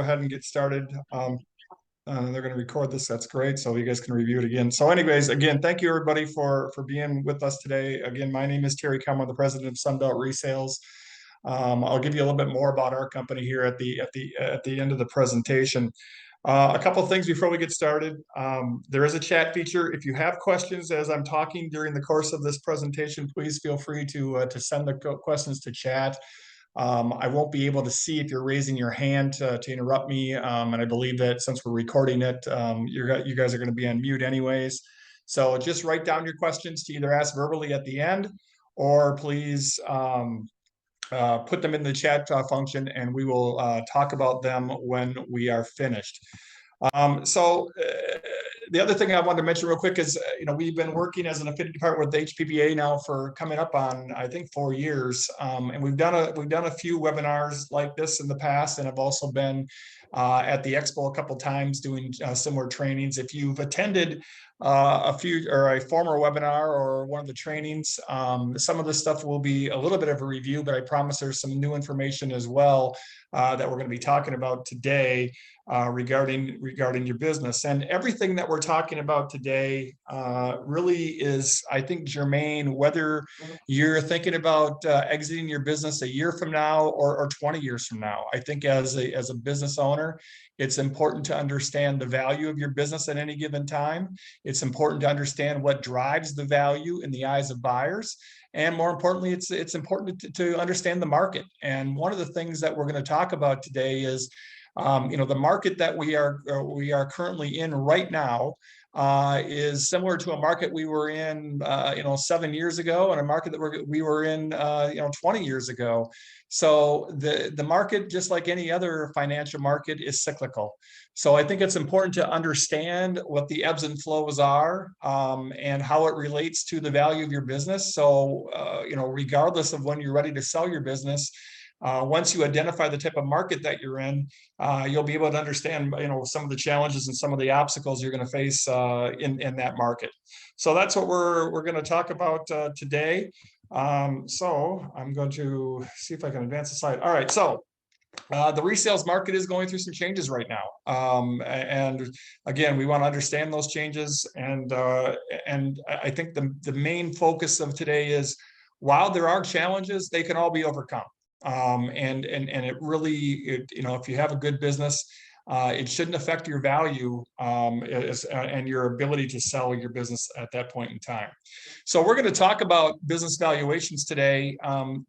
Go ahead and get started. They're going to record this. That's great. So you guys can review it again. So anyways, again, thank you everybody for being with us today. Again, my name is Terry Kelm. I'm the president of Sunbelt Resales. I'll give you a little bit more about our company here at the end of the presentation. A couple of things before we get started. There is a chat feature. If you have questions as I'm talking during the course of this presentation, please feel free to send the questions to chat. I won't be able to see if you're raising your hand to interrupt me. And I believe that since we're recording it, you guys are going to be on mute anyways. So just write down your questions to either ask verbally at the end, or please put them in the chat function, and we will talk about them when we are finished. The other thing I wanted to mention real quick is, we've been working as an affinity partner with the HPBA now for coming up on, I think, 4 years. And we've done a few webinars like this in the past, and have also been at the expo a couple times doing similar trainings. If you've attended a former webinar or one of the trainings, some of the stuff will be a little bit of a review, but I promise there's some new information as well that we're going to be talking about today regarding your business. And everything that we're talking about today really is, I think, germane, whether you're thinking about exiting your business a year from now or 20 years from now. I think as a business owner, it's important to understand the value of your business at any given time. It's important to understand what drives the value in the eyes of buyers. And more importantly, it's important to understand the market. And one of the things that we're going to talk about today is the market that we are currently in right now is similar to a market we were in 7 years ago, and a market that we were in 20 years ago. So the market, just like any other financial market, is cyclical. So I think it's important to understand what the ebbs and flows are, and how it relates to the value of your business. So regardless of when you're ready to sell your business, once you identify the type of market that you're in, you'll be able to understand, some of the challenges and some of the obstacles you're going to face in that market. So that's what we're going to talk about today. So I'm going to see if I can advance the slide. All right. So the resales market is going through some changes right now. And again, we want to understand those changes. And I think the main focus of today is, while there are challenges, they can all be overcome. And it really, if you have a good business, it shouldn't affect your value and your ability to sell your business at that point in time. So we're going to talk about business valuations today.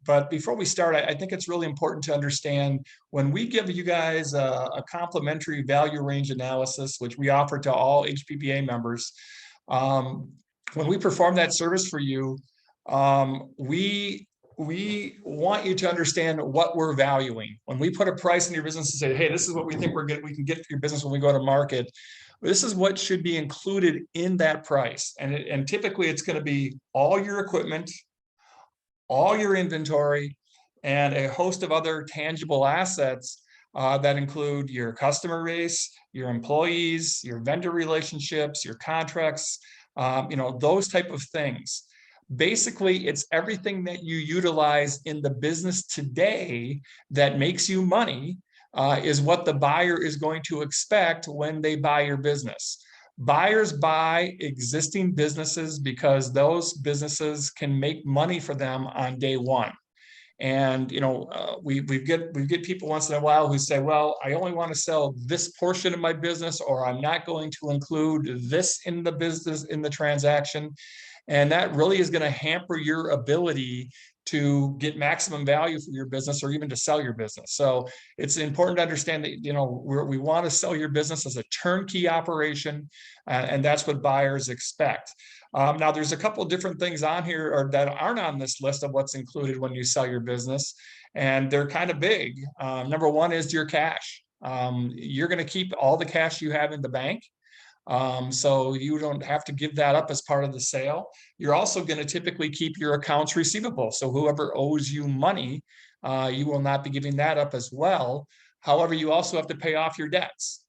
But before we start, I think it's really important to understand, when we give you guys a complimentary value range analysis, which we offer to all HPBA members, when we perform that service for you, we want you to understand what we're valuing. When we put a price in your business and say, hey, this is what we think we can get for your business when we go to market, this is what should be included in that price. And typically it's going to be all your equipment, all your inventory, and a host of other tangible assets that include your customer base, your employees, your vendor relationships, your contracts, those type of things. Basically, it's everything that you utilize in the business today that makes you money, is what the buyer is going to expect when they buy your business. Buyers buy existing businesses because those businesses can make money for them on day one. And we get people once in a while who say, well, I only want to sell this portion of my business, or I'm not going to include this in the business, in the transaction. And that really is going to hamper your ability to get maximum value for your business, or even to sell your business. So it's important to understand that, we want to sell your business as a turnkey operation, and that's what buyers expect. Now, there's a couple of different things on here that aren't on this list of what's included when you sell your business, and they're kind of big. Number one is your cash. You're going to keep all the cash you have in the bank. So you don't have to give that up as part of the sale. You're also going to typically keep your accounts receivable. So whoever owes you money, you will not be giving that up as well. However, you also have to pay off your debts.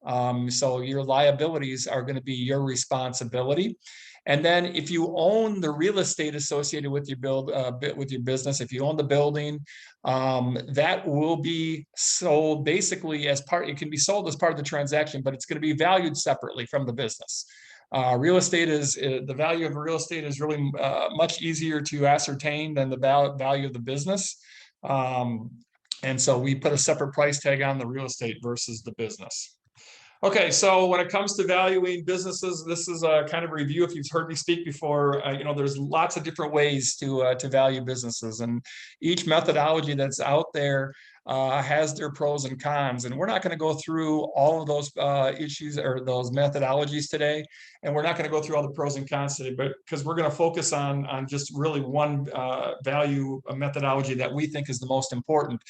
So your liabilities are going to be your responsibility. And then if you own the real estate associated with your with your business, if you own the building, that will be sold basically as part, it can be sold as part of the transaction, but it's going to be valued separately from the business. Real estate is, the value of real estate is really much easier to ascertain than the value of the business. And so we put a separate price tag on the real estate versus the business. Okay, so when it comes to valuing businesses, this is a kind of review. If you've heard me speak before, there's lots of different ways to value businesses, and each methodology that's out there has their pros and cons. And we're not going to go through all of those issues or those methodologies today, and we're not going to go through all the pros and cons today, but because we're going to focus on just really one value methodology that we think is the most important.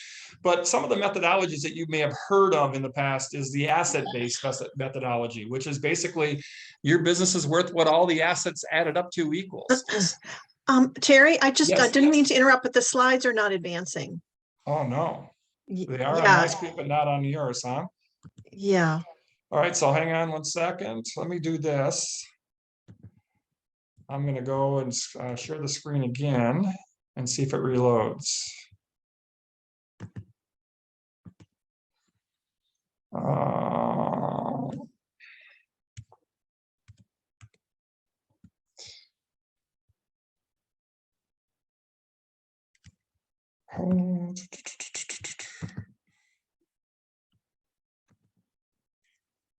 But some of the methodologies that you may have heard of in the past is the asset-based methodology, which is basically your business is worth what all the assets added up to equals. Terry, I Yes. didn't mean to interrupt, but the slides are not advancing. Oh, no. They are on Yeah. my screen, but not on yours, huh? Yeah. All right, so hang on 1 second. Let me do this. I'm going to go and share the screen again and see if it reloads.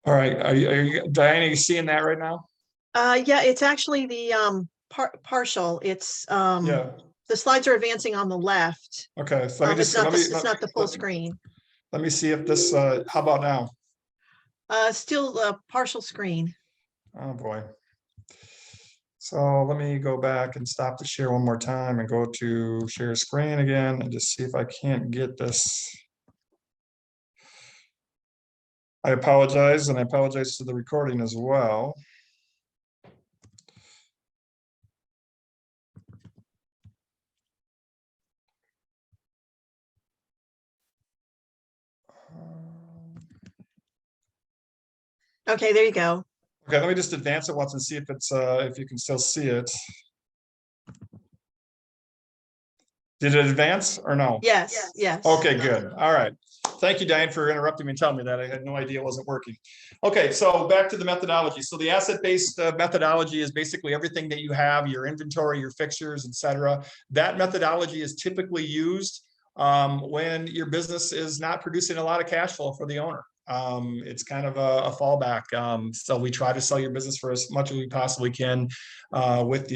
All right, are you Diana, are you seeing that right now? Yeah, it's actually the partial. It's Yeah. the slides are advancing on the left. Okay, so let me just it's not the full screen. Let me see if this how about now? Still a partial screen. Oh boy. So let me go back and stop the share one more time and go to share screen again and just see if I can't get this. I apologize, and I apologize to the recording as well. Okay, there you go. Okay, let me just advance it once and see if it's if you can still see it. Did it advance or no? Yes, yes. Okay, good. All right. Thank you, Diane, for interrupting me and telling me that. I had no idea it wasn't working. Okay, so back to the methodology. So the asset-based methodology is basically everything that you have, your inventory, your fixtures, etc. That methodology is typically used when your business is not producing a lot of cash flow for the owner. It's kind of a fallback. So we try to sell your business for as much as we possibly can with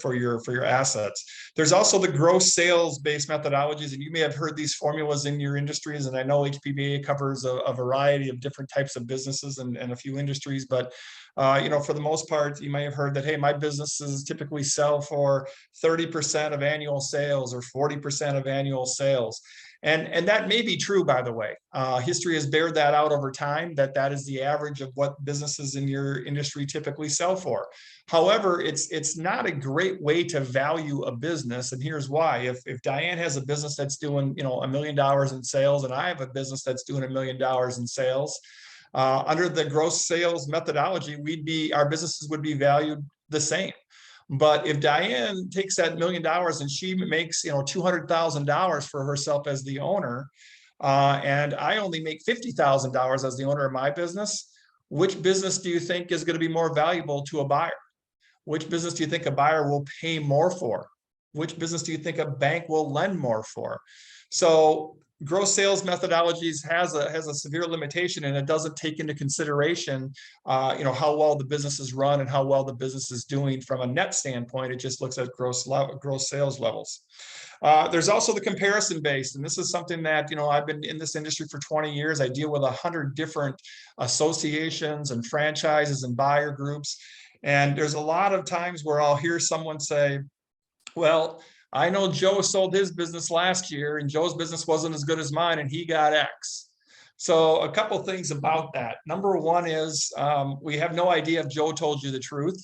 for your assets. There's also the gross sales based methodologies, and you may have heard these formulas in your industries. And I know HPBA covers a variety of different types of businesses and a few industries, but for the most part, you may have heard that, hey, my businesses typically sell for 30% of annual sales or 40% of annual sales. And that may be true, by the way. History has bared that out over time, that is the average of what businesses in your industry typically sell for. However, it's not a great way to value a business. And here's why. If Diane has a business that's doing, $1 million in sales, and I have a business that's doing $1 million in sales, under the gross sales methodology, our businesses would be valued the same. But if Diane takes that $1 million and she makes, $200,000 for herself as the owner, and I only make $50,000 as the owner of my business, which business do you think is going to be more valuable to a buyer? Which business do you think a buyer will pay more for? Which business do you think a bank will lend more for? So gross sales methodologies has a severe limitation, and it doesn't take into consideration, how well the business is run and how well the business is doing from a net standpoint. It just looks at gross sales levels. There's also the comparison based, and this is something that, I've been in this industry for 20 years. I deal with 100 different associations and franchises and buyer groups. And there's a lot of times where I'll hear someone say, well, I know Joe sold his business last year and Joe's business wasn't as good as mine and he got X. So a couple of things about that. Number one is we have no idea if Joe told you the truth.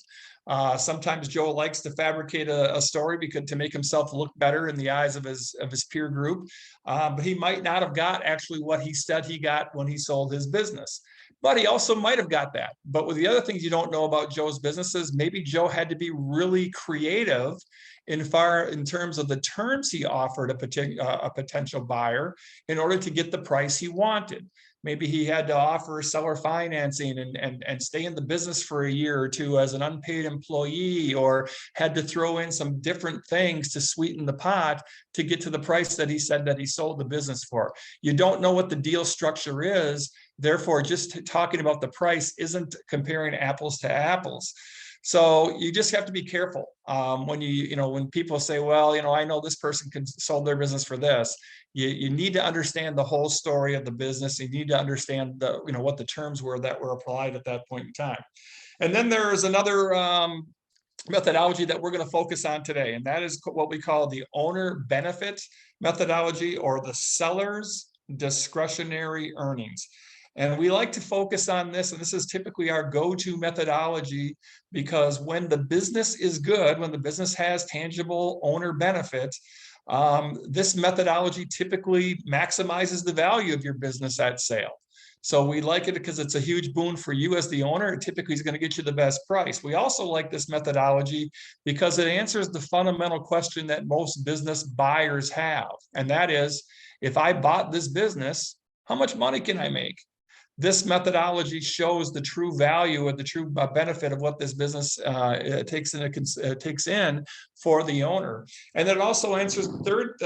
Sometimes Joe likes to fabricate a story because to make himself look better in the eyes of his peer group, but he might not have got actually what he said he got when he sold his business. But he also might have got that. But with the other things you don't know about Joe's businesses, maybe Joe had to be really creative in terms of the terms he offered a potential buyer in order to get the price he wanted. Maybe he had to offer seller financing and stay in the business for a year or two as an unpaid employee, or had to throw in some different things to sweeten the pot to get to the price that he said that he sold the business for. You don't know what the deal structure is. Therefore, just talking about the price isn't comparing apples to apples. So you just have to be careful when people say, well, I know this person sold their business for this. You need to understand the whole story of the business. You need to understand what the terms were that were applied at that point in time. And then there is another methodology that we're going to focus on today, and that is what we call the owner benefit methodology, or the seller's discretionary earnings. And we like to focus on this, and this is typically our go-to methodology, because when the business is good, when the business has tangible owner benefit, this methodology typically maximizes the value of your business at sale. So we like it because it's a huge boon for you as the owner. It typically is going to get you the best price. We also like this methodology because it answers the fundamental question that most business buyers have. And that is, if I bought this business, how much money can I make? This methodology shows the true value and the true benefit of what this business takes in for the owner. And then it also answers the third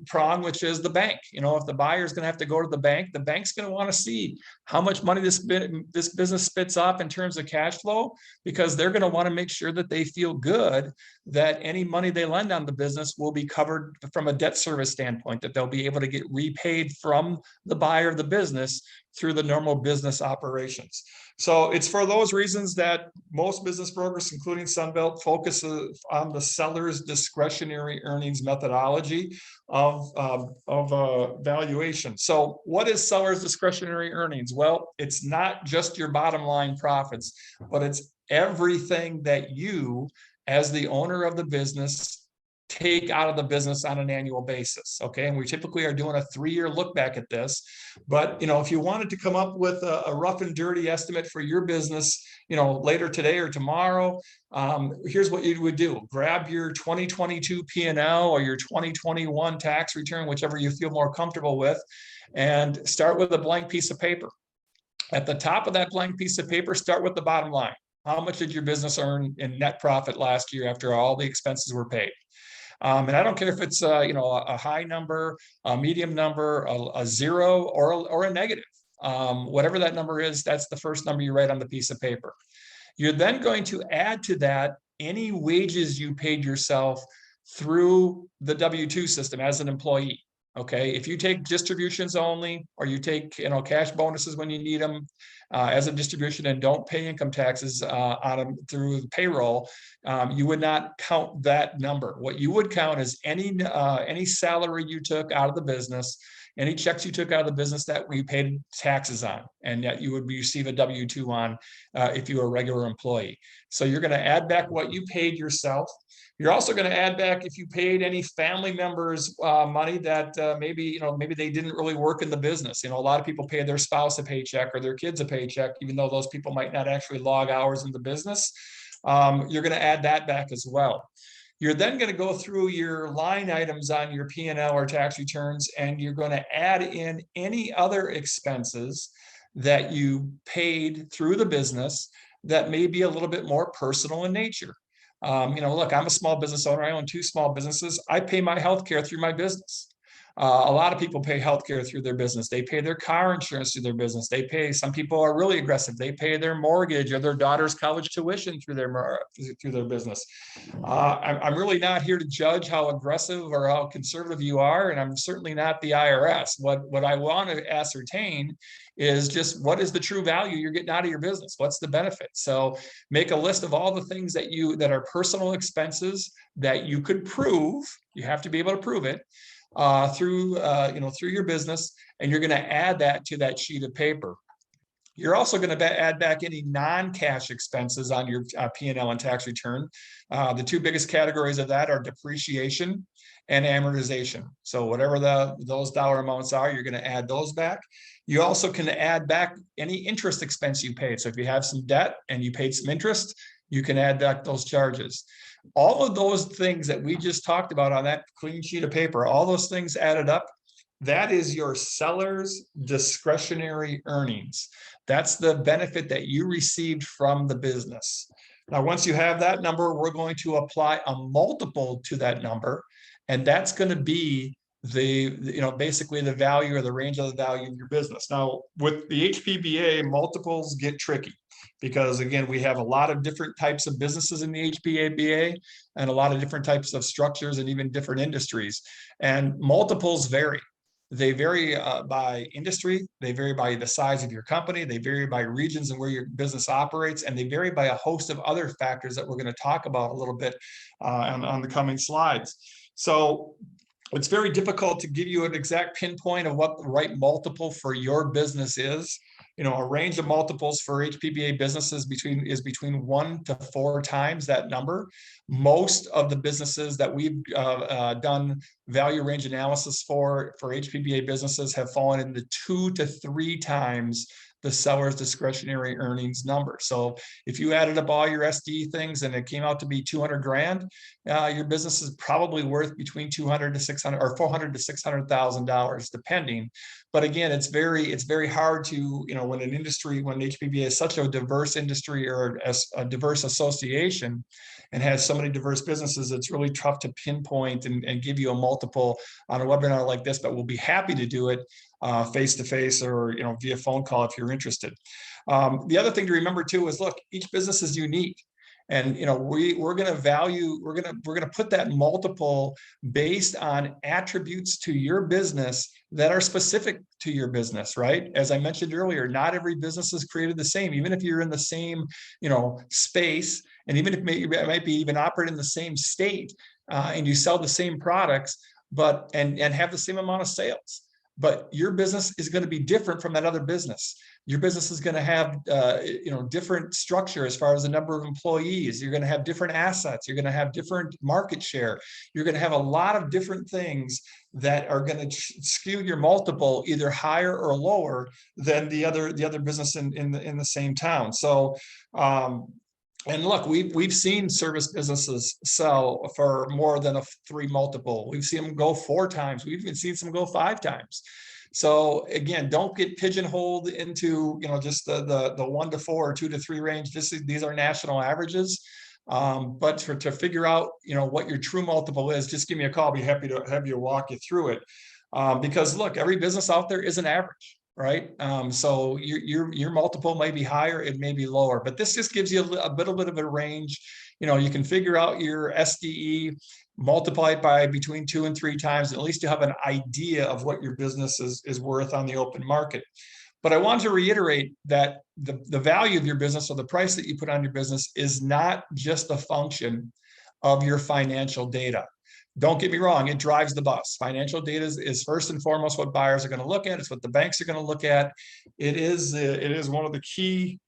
prong, which is the bank. If the buyer is going to have to go to the bank's going to want to see how much money this business spits off in terms of cash flow, because they're going to want to make sure that they feel good that any money they lend on the business will be covered from a debt service standpoint, that they'll be able to get repaid from the buyer of the business through the normal business operations. So it's for those reasons that most business brokers, including Sunbelt, focus on the seller's discretionary earnings methodology of valuation. So what is seller's discretionary earnings? Well, it's not just your bottom line profits, but it's everything that you, as the owner of the business, take out of the business on an annual basis. Okay. And we typically are doing a 3-year look back at this. But, if you wanted to come up with a rough and dirty estimate for your business, later today or tomorrow, here's what you would do. Grab your 2022 P&L or your 2021 tax return, whichever you feel more comfortable with, and start with a blank piece of paper. At the top of that blank piece of paper, start with the bottom line. How much did your business earn in net profit last year after all the expenses were paid? And I don't care if it's a high number, a medium number, a zero, or a negative. Whatever that number is, that's the first number you write on the piece of paper. You're then going to add to that any wages you paid yourself through the W-2 system as an employee. Okay, if you take distributions only, or you take cash bonuses when you need them as a distribution, and don't pay income taxes on them through payroll, you would not count that number. What you would count is any salary you took out of the business, any checks you took out of the business that we paid taxes on, and that you would receive a W-2 on if you were a regular employee. So you're going to add back what you paid yourself. You're also going to add back if you paid any family members money that maybe they didn't really work in the business. A lot of people pay their spouse a paycheck or their kids a paycheck, even though those people might not actually log hours in the business. You're going to add that back as well. You're then going to go through your line items on your P&L or tax returns, and you're going to add in any other expenses that you paid through the business that may be a little bit more personal in nature. Look, I'm a small business owner. I own 2 small businesses. I pay my healthcare through my business. A lot of people pay healthcare through their business. They pay their car insurance through their business. Some people are really aggressive. They pay their mortgage or their daughter's college tuition through their business. I'm really not here to judge how aggressive or how conservative you are, and I'm certainly not the IRS. What I want to ascertain is just what is the true value you're getting out of your business? What's the benefit? So make a list of all the things that are personal expenses that you could prove. You have to be able to prove it through your business, and you're going to add that to that sheet of paper. You're also going to add back any non-cash expenses on your P&L and tax return. The two biggest categories of that are depreciation and amortization. So whatever those dollar amounts are, you're going to add those back. You also can add back any interest expense you paid. So if you have some debt and you paid some interest, you can add back those charges. All of those things that we just talked about on that clean sheet of paper, all those things added up, that is your seller's discretionary earnings. That's the benefit that you received from the business. Now, once you have that number, we're going to apply a multiple to that number, and that's going to be basically the value or the range of the value of your business. Now, with the HPBA, multiples get tricky because, again, we have a lot of different types of businesses in the HPBA and a lot of different types of structures and even different industries. And multiples vary. They vary by industry, they vary by the size of your company, they vary by regions and where your business operates, and they vary by a host of other factors that we're going to talk about a little bit on the coming slides. So it's very difficult to give you an exact pinpoint of what the right multiple for your business is. A range of multiples for HPBA businesses is between 1 to 4 times that number. Most of the businesses that we've done value range analysis for HPBA businesses have fallen into 2 to 3 times the seller's discretionary earnings number. So if you added up all your SD things and it came out to be 200 grand, your business is probably worth between 200 to 600 or 400 to $600,000, depending. But again, it's very hard to, when HPBA is such a diverse industry or a diverse association and has so many diverse businesses, it's really tough to pinpoint and give you a multiple on a webinar like this, but we'll be happy to do it face-to-face or via phone call if you're interested. The other thing to remember too is, look, each business is unique. And we're going to put that multiple based on attributes to your business that are specific to your business, right? As I mentioned earlier, not every business is created the same. Even if you're in the same space, and even if it might be even operating in the same state, and you sell the same products, but and have the same amount of sales. But your business is going to be different from that other business. Your business is going to have, different structure as far as the number of employees. You're going to have different assets. You're going to have different market share. You're going to have a lot of different things that are going to skew your multiple either higher or lower than the other business in the same town. So, and look, we've seen service businesses sell for more than a 3 multiple. We've seen them go 4 times. We've even seen some go 5 times. So again, don't get pigeonholed into just the 1 to 4 or 2 to 3 range. These are national averages. But to figure out what your true multiple is, just give me a call. I'll be happy to have you walk you through it. Because look, every business out there is an average. Right. So your multiple may be higher, it may be lower, but this just gives you a bit of a range. You can figure out your SDE, multiply it by between 2 and 3 times. At least you have an idea of what your business is worth on the open market. But I want to reiterate that the value of your business or the price that you put on your business is not just a function of your financial data. Don't get me wrong, it drives the bus. Financial data is first and foremost what buyers are going to look at. It's what the banks are going to look at. It is one of the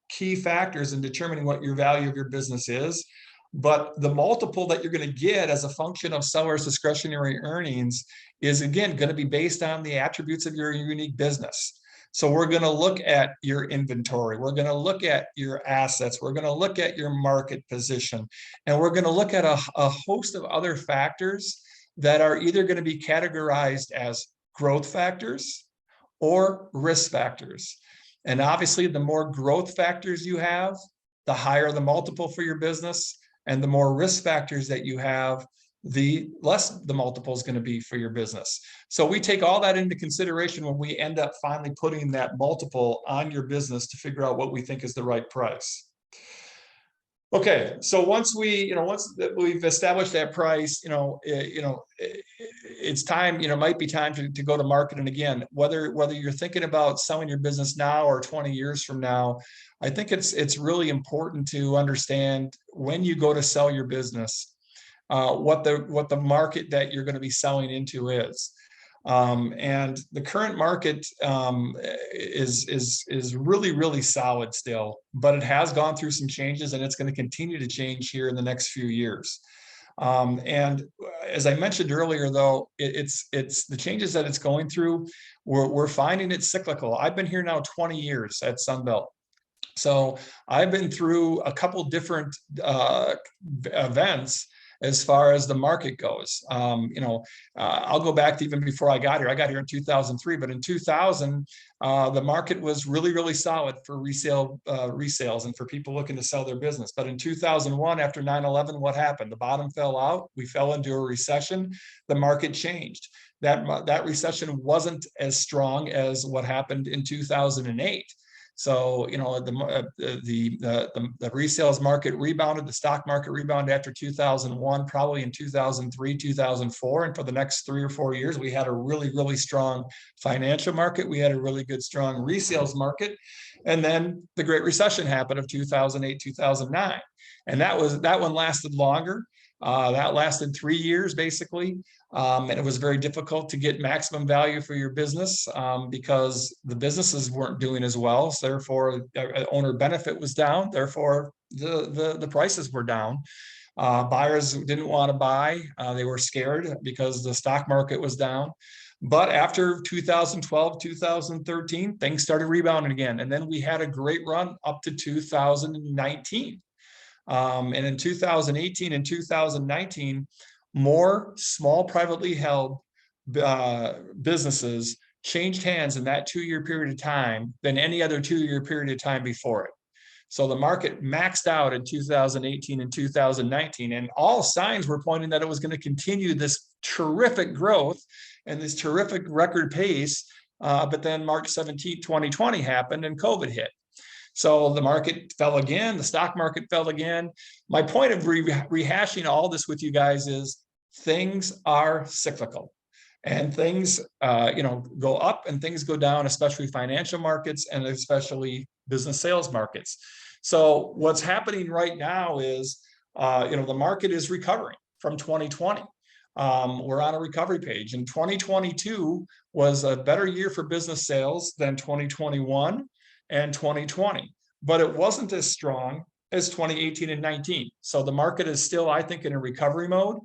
key factors in determining what your value of your business is. But the multiple that you're going to get as a function of seller's discretionary earnings is, again, going to be based on the attributes of your unique business. So we're going to look at your inventory. We're going to look at your assets. We're going to look at your market position. And we're going to look at a host of other factors that are either going to be categorized as growth factors or risk factors. And obviously, the more growth factors you have, the higher the multiple for your business. And the more risk factors that you have, the less the multiple is going to be for your business. So we take all that into consideration when we end up finally putting that multiple on your business to figure out what we think is the right price. Okay, so once we've established that price, it's time, might be time to go to market. And again, whether you're thinking about selling your business now or 20 years from now, I think it's really important to understand when you go to sell your business, what the market that you're going to be selling into is. And the current market is really, really solid still, but it has gone through some changes, and it's going to continue to change here in the next few years. And as I mentioned earlier, though, it's the changes that it's going through. We're finding it cyclical. I've been here now 20 years at Sunbelt. So I've been through a couple different events as far as the market goes. I'll go back to even before I got here. I got here in 2003, but in 2000, the market was really, really solid for resales and for people looking to sell their business. But in 2001, after 9/11, what happened? The bottom fell out. We fell into a recession. The market changed. That recession wasn't as strong as what happened in 2008. So, the resales market rebounded, the stock market rebounded after 2001, probably in 2003, 2004. And for the next 3 or 4 years, we had a really, really strong financial market. We had a really good, strong resales market. And then the Great Recession happened of 2008, 2009. And that one lasted longer. That lasted 3 years, basically. And it was very difficult to get maximum value for your business because the businesses weren't doing as well. So therefore, owner benefit was down. Therefore, the prices were down. Buyers didn't want to buy. They were scared because the stock market was down. But after 2012, 2013, things started rebounding again. And then we had a great run up to 2019. And in 2018 and 2019, more small privately held businesses changed hands in that 2-year period of time than any other 2-year period of time before it. So the market maxed out in 2018 and 2019, and all signs were pointing that it was going to continue this terrific growth and this terrific record pace. But then March 17, 2020 happened and COVID hit. So the market fell again, the stock market fell again. My point of rehashing all this with you guys is things are cyclical, and things go up and things go down, especially financial markets and especially business sales markets. So what's happening right now is the market is recovering from 2020. We're on a recovery page, and 2022 was a better year for business sales than 2021 and 2020, but it wasn't as strong as 2018 and 19. So the market is still, I think, in a recovery mode.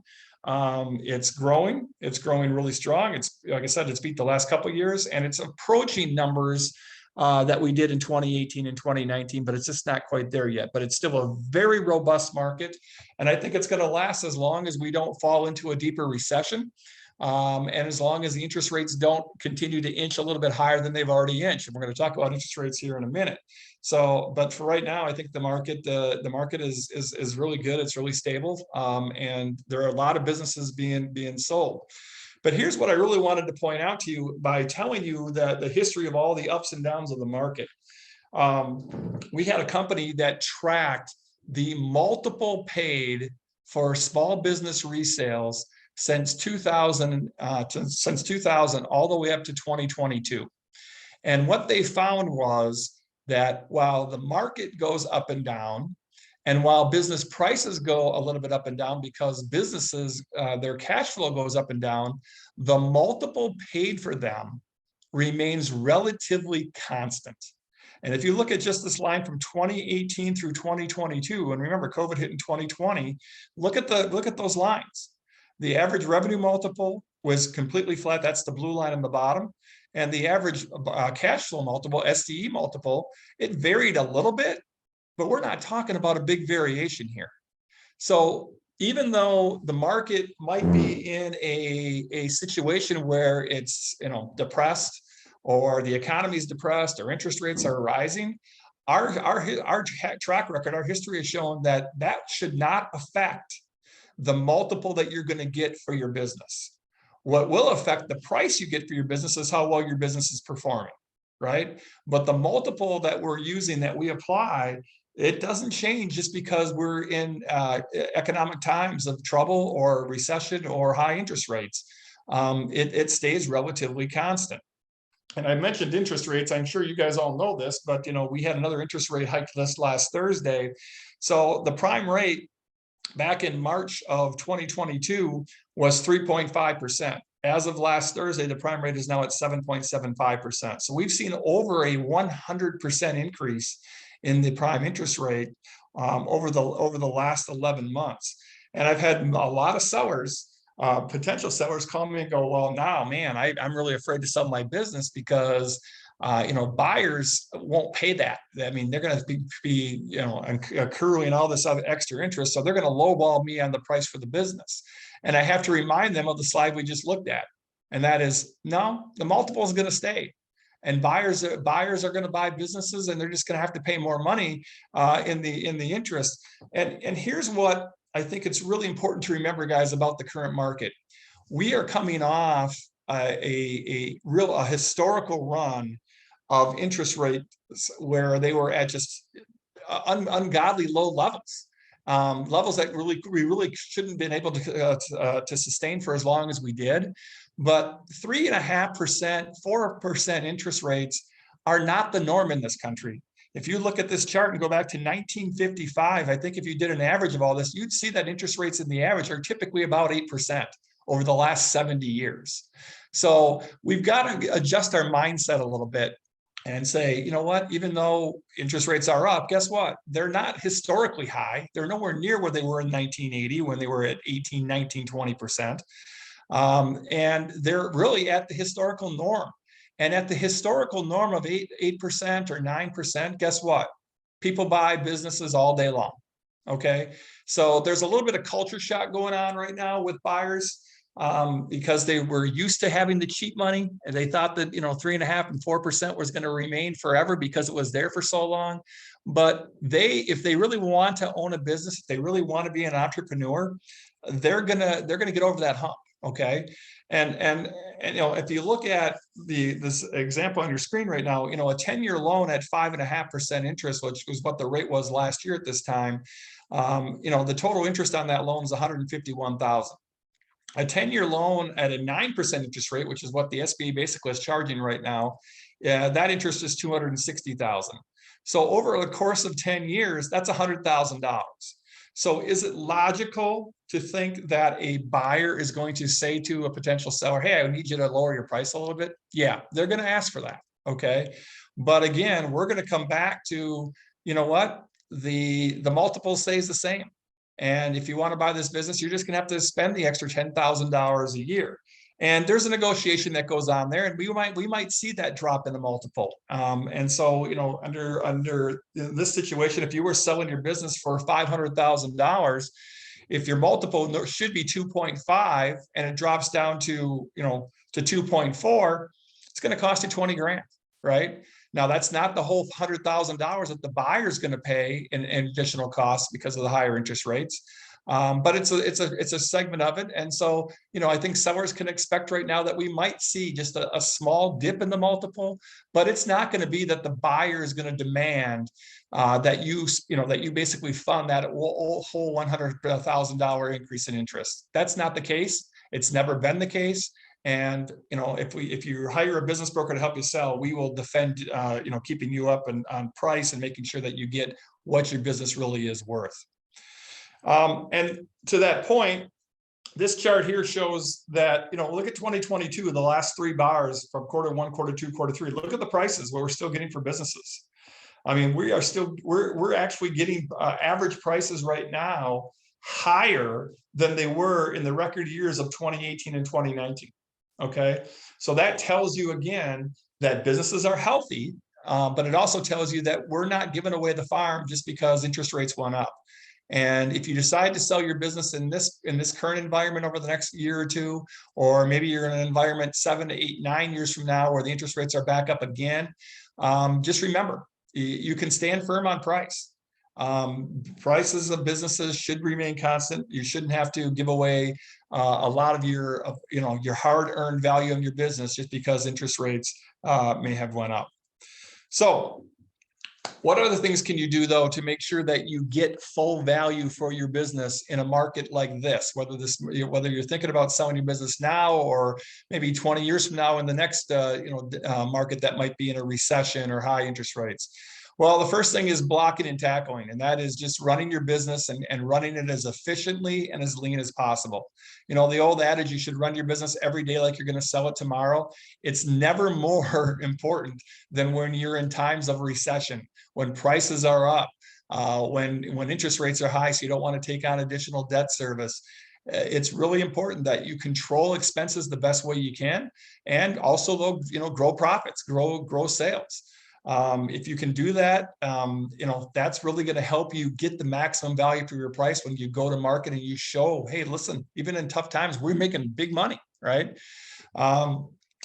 It's growing really strong. It's, like I said, it's beat the last couple of years, and it's approaching numbers that we did in 2018 and 2019, but it's just not quite there yet. But it's still a very robust market, and I think it's going to last as long as we don't fall into a deeper recession. And as long as the interest rates don't continue to inch a little bit higher than they've already inched. And we're going to talk about interest rates here in a minute. So, but for right now, I think the market is really good. It's really stable. And there are a lot of businesses being sold. But here's what I really wanted to point out to you by telling you that the history of all the ups and downs of the market. We had a company that tracked the multiple paid for small business resales since 2000 all the way up to 2022. And what they found was that while the market goes up and down, and while business prices go a little bit up and down because businesses, their cash flow goes up and down, the multiple paid for them remains relatively constant. And if you look at just this line from 2018 through 2022, and remember COVID hit in 2020, look at those lines. The average revenue multiple was completely flat. That's the blue line on the bottom. And the average cash flow multiple, SDE multiple, it varied a little bit, but we're not talking about a big variation here. So even though the market might be in a situation where it's depressed, or the economy is depressed, or interest rates are rising, our track record, our history has shown that should not affect the multiple that you're going to get for your business. What will affect the price you get for your business is how well your business is performing, right? But the multiple that we're using, that we apply, it doesn't change just because we're in economic times of trouble or recession or high interest rates. It stays relatively constant. And I mentioned interest rates. I'm sure you guys all know this, but we had another interest rate hike this last Thursday. So the prime rate back in March of 2022 was 3.5%. as of last Thursday, the prime rate is now at 7.75%. So we've seen over a 100% increase in the prime interest rate over the last 11 months. And I've had a lot of sellers, potential sellers, call me and go, well, now, man, I'm really afraid to sell my business because buyers won't pay that. I mean, they're going to be accruing all this other extra interest. So they're going to lowball me on the price for the business. And I have to remind them of the slide we just looked at. And that is, no, the multiple is going to stay. And buyers are going to buy businesses, and they're just going to have to pay more money in the interest. And here's what I think it's really important to remember, guys, about the current market. We are coming off a historical run of interest rates where they were at just ungodly low levels. Levels that we really shouldn't have been able to sustain for as long as we did. But 3.5%, 4% interest rates are not the norm in this country. If you look at this chart and go back to 1955, I think if you did an average of all this, you'd see that interest rates in the average are typically about 8% over the last 70 years. So we've got to adjust our mindset a little bit and say, you know what, even though interest rates are up, guess what? They're not historically high. They're nowhere near where they were in 1980 when they were at 18, 19, 20%. And they're really at the historical norm. And at the historical norm of 8% or 9%, guess what? People buy businesses all day long. Okay. So there's a little bit of culture shock going on right now with buyers. Because they were used to having the cheap money, and they thought that 3.5% and 4% was going to remain forever because it was there for so long. But if they really want to own a business, if they really want to be an entrepreneur, they're gonna get over that hump. Okay, and if you look at this example on your screen right now, a 10-year loan at 5.5% interest, which was what the rate was last year at this time, the total interest on that loan is $151,000. A 10-year loan at a 9% interest rate, which is what the SBA basically is charging right now, that interest is $260,000. So over the course of 10 years, that's $100,000. So is it logical to think that a buyer is going to say to a potential seller, hey, I need you to lower your price a little bit? Yeah, they're going to ask for that. Okay. But again, we're going to come back to, what? The multiple stays the same. And if you want to buy this business, you're just going to have to spend the extra $10,000 a year. And there's a negotiation that goes on there, and we might see that drop in the multiple. And so, under this situation, if you were selling your business for $500,000, if your multiple should be 2.5 and it drops down to 2.4, it's going to cost you 20 grand, right? Now, that's not the whole $100,000 that the buyer is going to pay in additional costs because of the higher interest rates. But it's a segment of it. And so, I think sellers can expect right now that we might see just a small dip in the multiple, but it's not going to be that the buyer is going to demand that you basically fund that whole $100,000 increase in interest. That's not the case. It's never been the case. And if you hire a business broker to help you sell, we will defend keeping you up on price and making sure that you get what your business really is worth. And to that point, this chart here shows that look at 2022, the last 3 bars from quarter 1, quarter 2, quarter 3. Look at the prices where we're still getting for businesses. I mean, we're actually getting average prices right now higher than they were in the record years of 2018 and 2019. Okay, so that tells you again that businesses are healthy, but it also tells you that we're not giving away the farm just because interest rates went up. And if you decide to sell your business in this current environment over the next year or two, or maybe you're in an environment 7 to 8, 9 years from now where the interest rates are back up again, just remember, you can stand firm on price. Prices of businesses should remain constant. You shouldn't have to give away a lot of your hard-earned value in your business just because interest rates may have went up. So what other things can you do, though, to make sure that you get full value for your business in a market like this, whether you're thinking about selling your business now or maybe 20 years from now in the next market that might be in a recession or high interest rates? Well, the first thing is blocking and tackling, and that is just running your business and running it as efficiently and as lean as possible. You know, the old adage, you should run your business every day like you're going to sell it tomorrow. It's never more important than when you're in times of recession, when prices are up, when interest rates are high, so you don't want to take on additional debt service. It's really important that you control expenses the best way you can, and also, you know, grow profits, grow sales. If you can do that, you know, that's really going to help you get the maximum value for your price when you go to market and you show, hey, listen, even in tough times, we're making big money, right?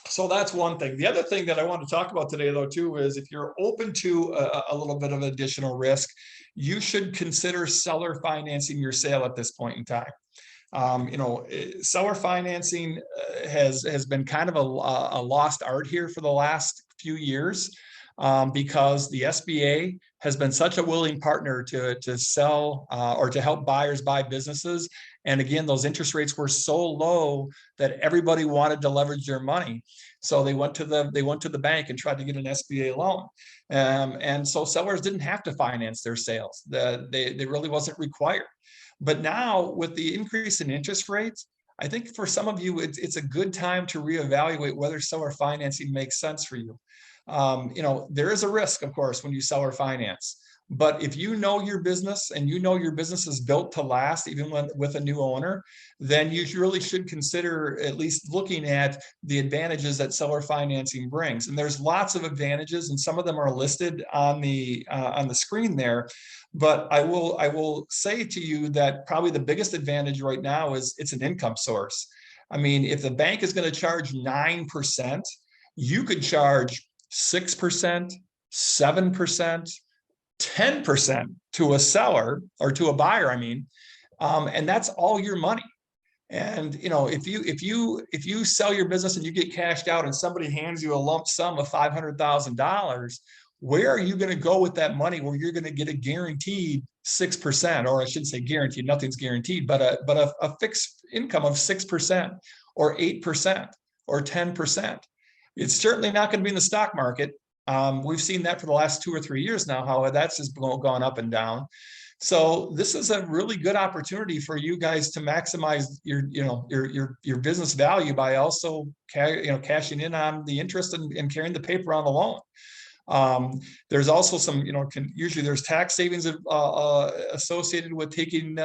So that's one thing. The other thing that I want to talk about today, though, too, is if you're open to a little bit of additional risk, you should consider seller financing your sale at this point in time. You know, seller financing has been kind of a lost art here for the last few years, because the SBA has been such a willing partner to sell or to help buyers buy businesses. And again, those interest rates were so low that everybody wanted to leverage their money. So they went to the bank and tried to get an SBA loan. And so sellers didn't have to finance their sales. They really wasn't required. But now with the increase in interest rates, I think for some of you, it's a good time to reevaluate whether seller financing makes sense for you. You know, there is a risk, of course, when you sell or finance. But if you know your business and you know your business is built to last, even with a new owner, then you really should consider at least looking at the advantages that seller financing brings. And there's lots of advantages, and some of them are listed on the screen there. But I will say to you that probably the biggest advantage right now is it's an income source. I mean, if the bank is going to charge 9%, you could charge 6%, 7%, 10% to a seller or to a buyer, I mean, and that's all your money. And you know, if you sell your business and you get cashed out and somebody hands you a lump sum of $500,000, where are you going to go with that money where you're going to get a guaranteed 6%, or I shouldn't say guaranteed, nothing's guaranteed, but a fixed income of 6% or 8% or 10%. It's certainly not going to be in the stock market. We've seen that for the last 2 or 3 years now, how that's just gone up and down. So this is a really good opportunity for you guys to maximize your business value by also cashing in on the interest and carrying the paper on the loan. There's also some, usually there's tax savings associated with taking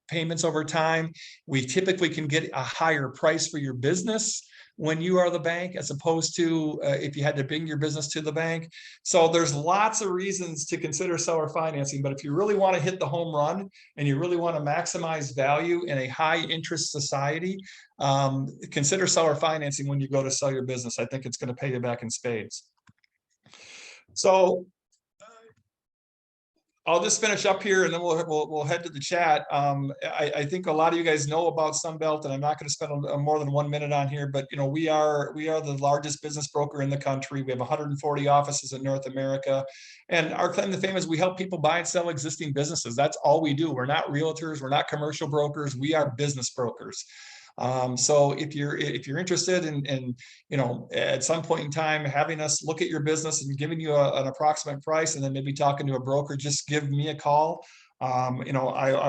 payments over time. We typically can get a higher price for your business when you are the bank, as opposed to if you had to bring your business to the bank. So there's lots of reasons to consider seller financing, but if you really want to hit the home run and you really want to maximize value in a high interest society, consider seller financing when you go to sell your business. I think it's going to pay you back in spades. So I'll just finish up here and then we'll head to the chat. I think a lot of you guys know about Sunbelt, and I'm not going to spend more than 1 minute on here, but we are the largest business broker in the country. We have 140 offices in North America, and our claim to fame is we help people buy and sell existing businesses. That's all we do. We're not realtors, we're not commercial brokers, we are business brokers. So if you're interested in at some point in time having us look at your business and giving you an approximate price, and then maybe talking to a broker, just give me a call. I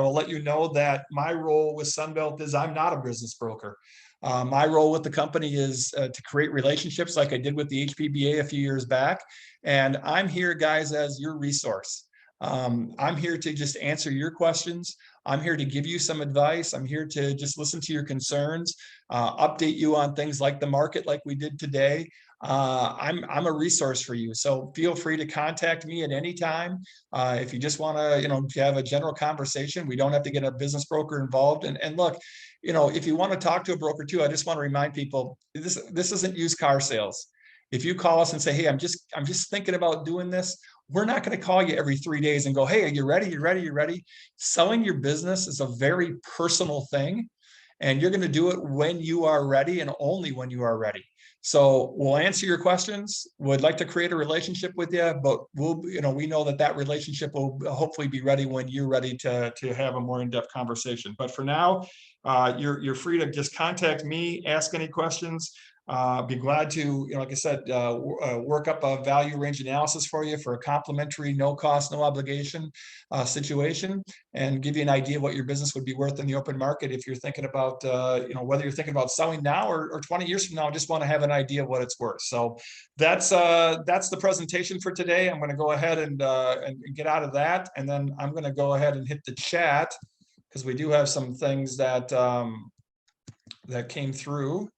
will let you know that my role with Sunbelt is I'm not a business broker. My role with the company is to create relationships like I did with the HPBA a few years back. And I'm here, guys, as your resource. I'm here to just answer your questions. I'm here to give you some advice. I'm here to just listen to your concerns, update you on things like the market, like we did today. I'm a resource for you. So feel free to contact me at any time. If you just want to, have a general conversation, we don't have to get a business broker involved. And look, if you want to talk to a broker too, I just want to remind people, this isn't used car sales. If you call us and say, hey, I'm just thinking about doing this, we're not going to call you every 3 days and go, hey, are you ready? You're ready. You're ready. Selling your business is a very personal thing, and you're going to do it when you are ready and only when you are ready. So we'll answer your questions. We'd like to create a relationship with you, but we know that relationship will hopefully be ready when you're ready to have a more in-depth conversation. But for now, you're free to just contact me, ask any questions. Be glad to, like I said, work up a value range analysis for you for a complimentary, no cost, no obligation situation, and give you an idea of what your business would be worth in the open market if you're thinking about, whether you're thinking about selling now or 20 years from now, just want to have an idea of what it's worth. So that's the presentation for today. I'm going to go ahead and get out of that, and then I'm going to go ahead and hit the chat because we do have some things that that came through.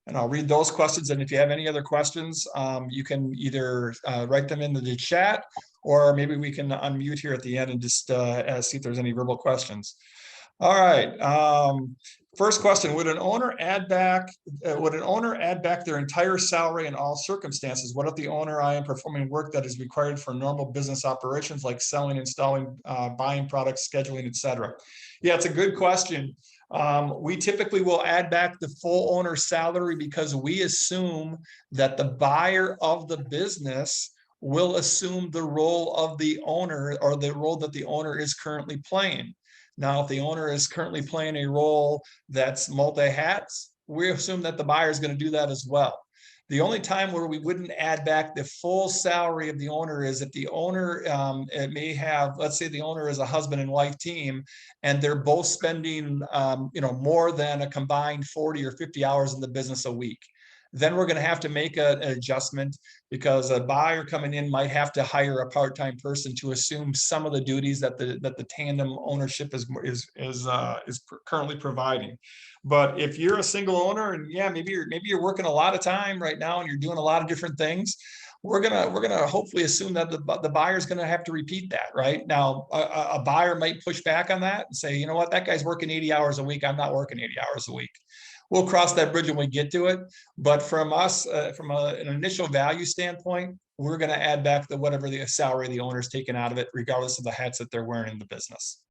And I'll read those questions. And if you have any other questions, you can either write them into the chat, or maybe we can unmute here at the end and just see if there's any verbal questions. All right. First question: Would an owner add back their entire salary in all circumstances? What if the owner, I am performing work that is required for normal business operations like selling, installing, buying products, scheduling, etc.? Yeah, it's a good question. We typically will add back the full owner's salary because we assume that the buyer of the business will assume the role of the owner, or the role that the owner is currently playing. Now, if the owner is currently playing a role that's multi-hats, we assume that the buyer is going to do that as well. The only time where we wouldn't add back the full salary of the owner is if the owner it may have, let's say the owner is a husband and wife team, and they're both spending more than a combined 40 or 50 hours in the business a week. Then we're going to have to make an adjustment, because a buyer coming in might have to hire a part-time person to assume some of the duties that the tandem ownership is currently providing. But if you're a single owner, and yeah, maybe you're working a lot of time right now and you're doing a lot of different things, we're gonna hopefully assume that the buyer's gonna have to repeat that. Right now, a buyer might push back on that and say, you know what, that guy's working 80 hours a week. I'm not working 80 hours a week. We'll cross that bridge when we get to it. But from us, from an initial value standpoint, we're going to add back whatever the salary the owner's taken out of it, regardless of the hats that they're wearing in the business.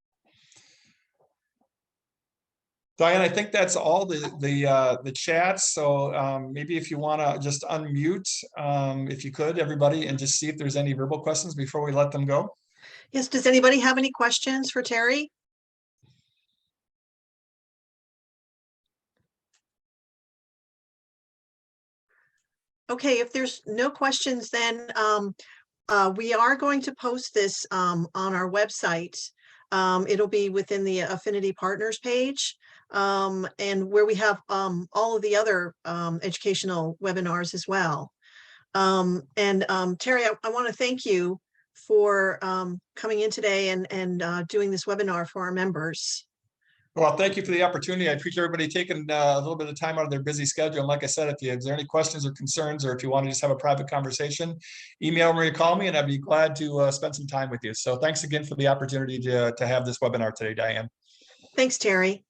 Diane, I think that's all the chats. So maybe if you want to just unmute, if you could, everybody, and just see if there's any verbal questions before we let them go. Yes, does anybody have any questions for Terry? Okay, if there's no questions, then we are going to post this on our website. It'll be within the Affinity Partners page, and where we have all of the other educational webinars as well. Terry, I want to thank you for coming in today and doing this webinar for our members. Well, thank you for the opportunity. I appreciate everybody taking a little bit of time out of their busy schedule. And like I said, if there are any questions or concerns, or if you want to just have a private conversation, email me or call me, and I'd be glad to spend some time with you. So thanks again for the opportunity to have this webinar today, Diane. Thanks, Terry.